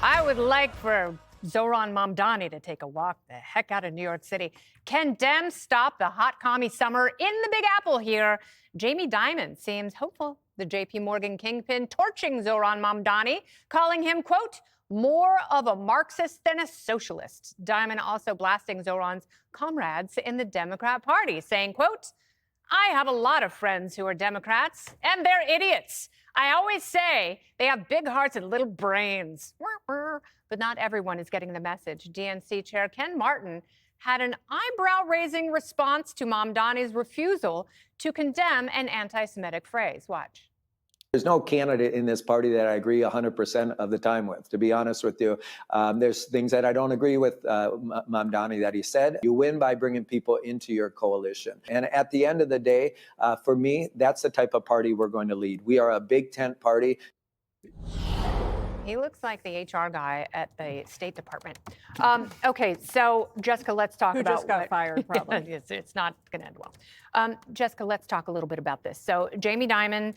I would like for Zohran Mamdani to take a walk the heck out of New York City. Can Dems stop the hot commie summer in the Big Apple here? Jamie Dimon seems hopeful. The JPMorgan kingpin torching Zohran Mamdani, calling him, quote, more of a Marxist than a socialist. Dimon also blasting Zohran's comrades in the Democrat Party, saying, quote, I have a lot of friends who are Democrats, and they're idiots. I always say they have big hearts and little brains. But not everyone is getting the message. DNC Chair Ken Martin had an eyebrow-raising response to Mamdani's refusal to condemn an anti-Semitic phrase. Watch. There's no candidate in this party that I agree 100% of the time with, to be honest with you. There's things that I don't agree with Mamdani that he said. You win by bringing people into your coalition. And at the end of the day, for me, that's the type of party we're going to lead. We are a big tent party. He looks like the HR guy at the State Department. Okay, so Jessica, let's talk about who just got fired, probably. It's not going to end well. Jessica, let's talk a little bit about this. So Jamie Dimon,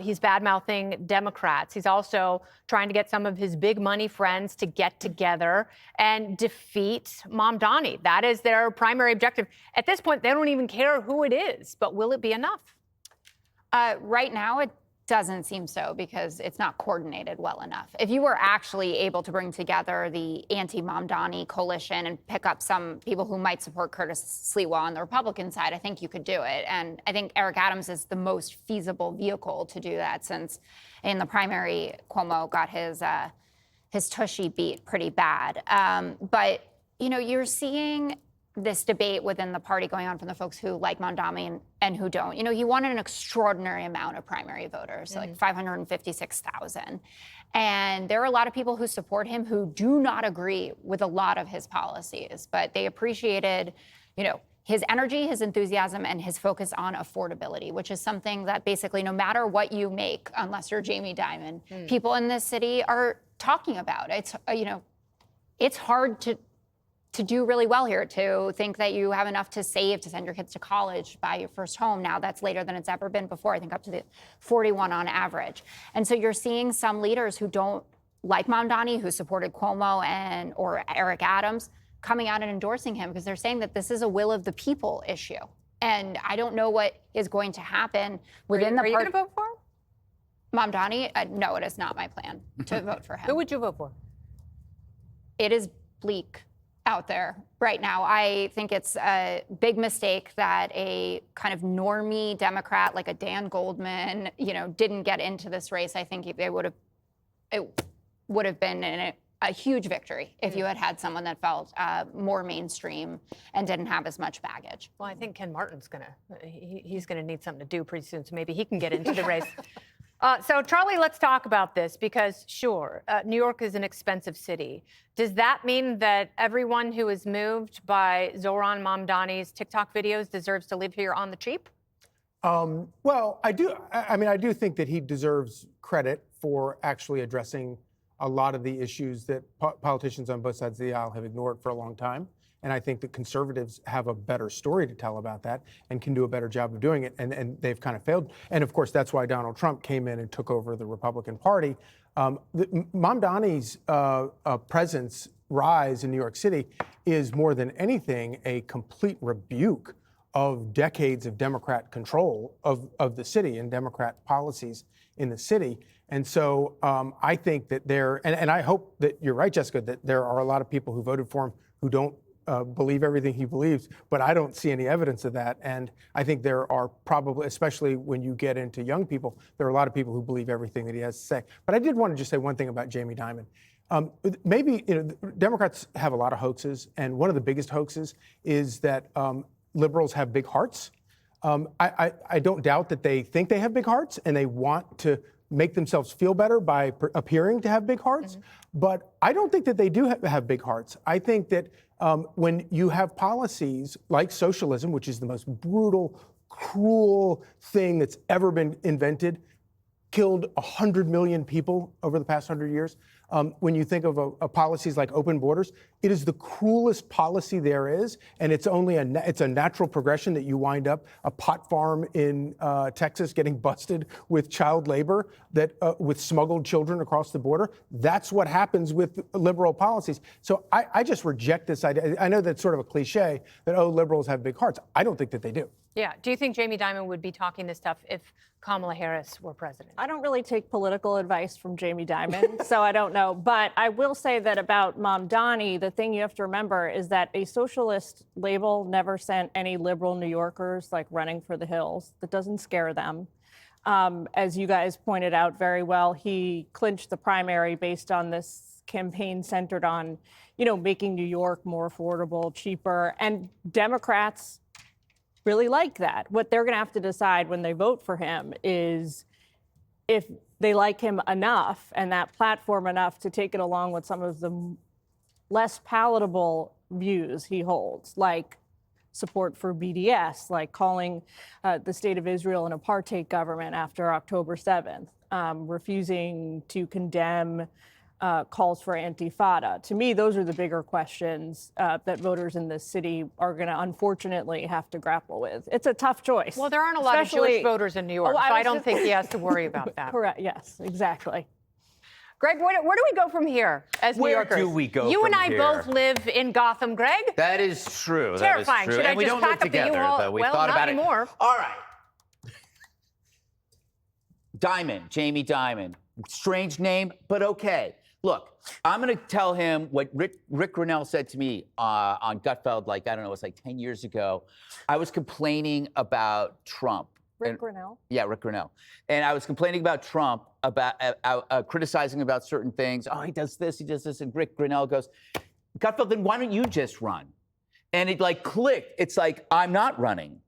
he's bad-mouthing Democrats. He's also trying to get some of his big money friends to get together and defeat Mamdani. That is their primary objective. At this point, they don't even care who it is, but will it be enough? Right now, it doesn't seem so because it's not coordinated well enough. If you were actually able to bring together the anti-Mamdani coalition and pick up some people who might support Curtis Sliwa on the Republican side, I think you could do it. And I think Eric Adams is the most feasible vehicle to do that, since in the primary, Cuomo got his tushy beat pretty bad. But, you know, you're seeing this debate within the party going on from the folks who like Mamdani and who don't. You know, he won an extraordinary amount of primary voters, like 556,000. And there are a lot of people who support him who do not agree with a lot of his policies, but they appreciated, you know, his energy, his enthusiasm, and his focus on affordability, which is something that basically no matter what you make, unless you're Jamie Dimon, people in this city are talking about. It's, you know, it's hard to do really well here, to think that you have enough to save to send your kids to college, buy your first home. Now that's later than it's ever been before, I think up to the 41 on average. And so you're seeing some leaders who don't like Mamdani, who supported Cuomo or Eric Adams, coming out and endorsing him because they're saying that this is a will of the people issue. And I don't know what is going to happen within the party. Are you going to vote for him? Mamdani? No, it is not my plan to vote for him. Who would you vote for? It is bleak out there right now. I think it's a big mistake that a kind of normie Democrat like a Dan Goldman, you know, didn't get into this race. I think it would have been a huge victory if you had someone that felt more mainstream and didn't have as much baggage. Well, I think Ken Martin's he's gonna need something to do pretty soon, so maybe he can get into the race. So, Charlie, let's talk about this because, sure, New York is an expensive city. Does that mean that everyone who is moved by Zohran Mamdani's TikTok videos deserves to live here on the cheap? Well, I do. I mean, I do think that he deserves credit for actually addressing a lot of the issues that politicians on both sides of the aisle have ignored for a long time. And I think that conservatives have a better story to tell about that and can do a better job of doing it. And they've kind of failed. And of course, that's why Donald Trump came in and took over the Republican Party. Mamdani's presence, rise in New York City is more than anything a complete rebuke of decades of Democrat control of the city and Democrat policies in the city. And so I think that and I hope that you're right, Jessica, that there are a lot of people who voted for him who don't believe everything he believes, but I don't see any evidence of that. And I think there are probably, especially when you get into young people, there are a lot of people who believe everything that he has to say. But I did want to just say one thing about Jamie Dimon. Maybe, you know, Democrats have a lot of hoaxes, and one of the biggest hoaxes is that liberals have big hearts. I don't doubt that they think they have big hearts and they want to make themselves feel better by appearing to have big hearts. But I don't think that they do have big hearts. I think that when you have policies like socialism, which is the most brutal, cruel thing that's ever been invented, killed 100 million people over the past 100 years, When you think of policies like open borders, it is the cruelest policy there is, and it's only it's a natural progression that you wind up a pot farm in Texas getting busted with child labor, that with smuggled children across the border. That's what happens with liberal policies. So I just reject this idea. I know that's sort of a cliche that, oh, liberals have big hearts. I don't think that they do. Yeah. Do you think Jamie Dimon would be talking this stuff if Kamala Harris were president? I don't really take political advice from Jamie Dimon, so I don't know. But I will say that about Mamdani, the thing you have to remember is that a socialist label never sent any liberal New Yorkers like running for the hills. That doesn't scare them. As you guys pointed out very well, he clinched the primary based on this campaign centered on, making New York more affordable, cheaper, and Democrats really like that. What they're going to have to decide when they vote for him is if they like him enough and that platform enough to take it along with some of the less palatable views he holds, like support for BDS, like calling the State of Israel an apartheid government after October 7th, refusing to condemn calls for Intifada. To me, those are the bigger questions that voters in this city are going to unfortunately have to grapple with. It's a tough choice. Well, there aren't a lot of Jewish voters in New York, so I don't think he has to worry about that. Correct. Yes, exactly. Greg, where do we go from here as New Yorkers? Where do we go You from and I here? both live in Gotham, Greg. That is true. Terrifying. That is true. Should I and we just don't pack live up the together, U-Haul? though. We Well, thought not about anymore. it. All right. Dimon, Jamie Dimon. Strange name, but okay. Look, I'm going to tell him what Rick Grinnell said to me on Gutfeld, like, I don't know, it was like 10 years ago. I was complaining about Trump. Rick Grinnell? Yeah, Rick Grinnell. And I was complaining about Trump, about criticizing about certain things. Oh, he does this, and Rick Grinnell goes, Gutfeld, then why don't you just run? And it like clicked. It's like, I'm not running.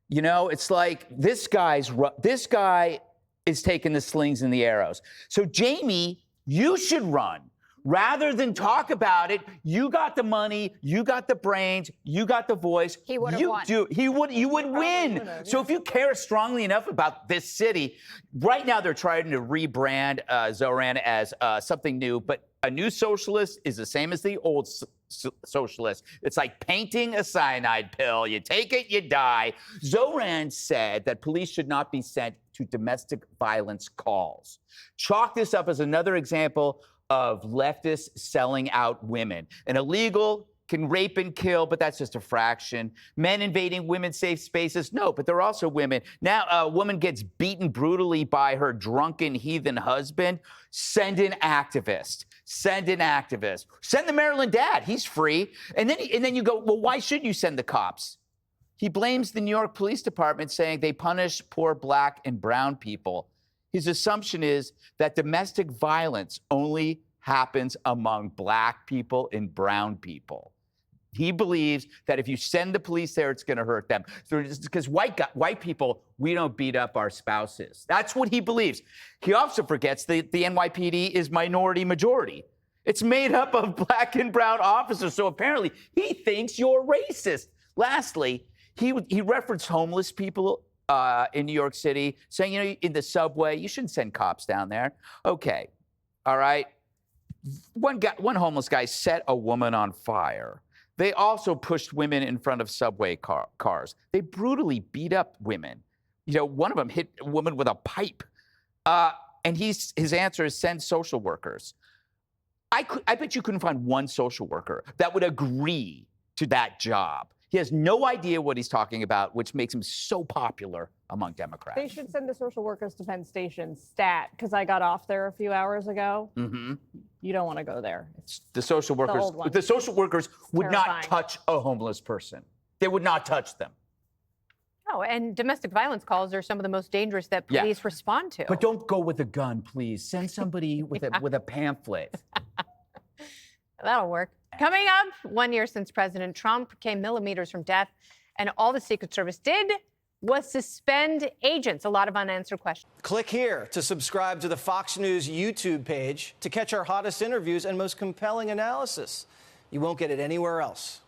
It's like this guy is taking the slings and the arrows. So Jamie, you should run. Rather than talk about it, you got the money, you got the brains, you got the voice. He would have won. You would win. So if you care strongly enough about this city, right now they're trying to rebrand Zohran as something new, but a new socialist is the same as the old socialist. It's like painting a cyanide pill. You take it, you die. Zohran said that police should not be sent to domestic violence calls. Chalk this up as another example of leftists selling out women. An illegal can rape and kill, but that's just a fraction. Men invading women's safe spaces, no, but they're also women. Now a woman gets beaten brutally by her drunken heathen husband. Send an activist. Send an activist. Send the Maryland dad. He's free. And then you go, well, why should you send the cops? He blames the New York Police Department, saying they punish poor black and brown people. His assumption is that domestic violence only happens among black people and brown people. He believes that if you send the police there, it's going to hurt them. Because white people, we don't beat up our spouses. That's what he believes. He also forgets that the NYPD is minority majority. It's made up of black and brown officers. So apparently he thinks you're racist. Lastly, he referenced homeless people in New York City, saying, in the subway, you shouldn't send cops down there. Okay, all right. One homeless guy set a woman on fire. They also pushed women in front of subway cars. They brutally beat up women. One of them hit a woman with a pipe. And his answer is send social workers. I bet you couldn't find one social worker that would agree to that job. He has no idea what he's talking about, which makes him so popular among Democrats. They should send the social workers to Penn Station, stat, because I got off there a few hours ago. Mm-hmm. You don't want to go there. The social workers would not touch a homeless person. They would not touch them. Oh, and domestic violence calls are some of the most dangerous that police respond to. But don't go with a gun, please. Send somebody with a pamphlet. That'll work. Coming up, 1 year since President Trump came millimeters from death, and all the Secret Service did was suspend agents. A lot of unanswered questions. Click here to subscribe to the Fox News YouTube page to catch our hottest interviews and most compelling analysis. You won't get it anywhere else.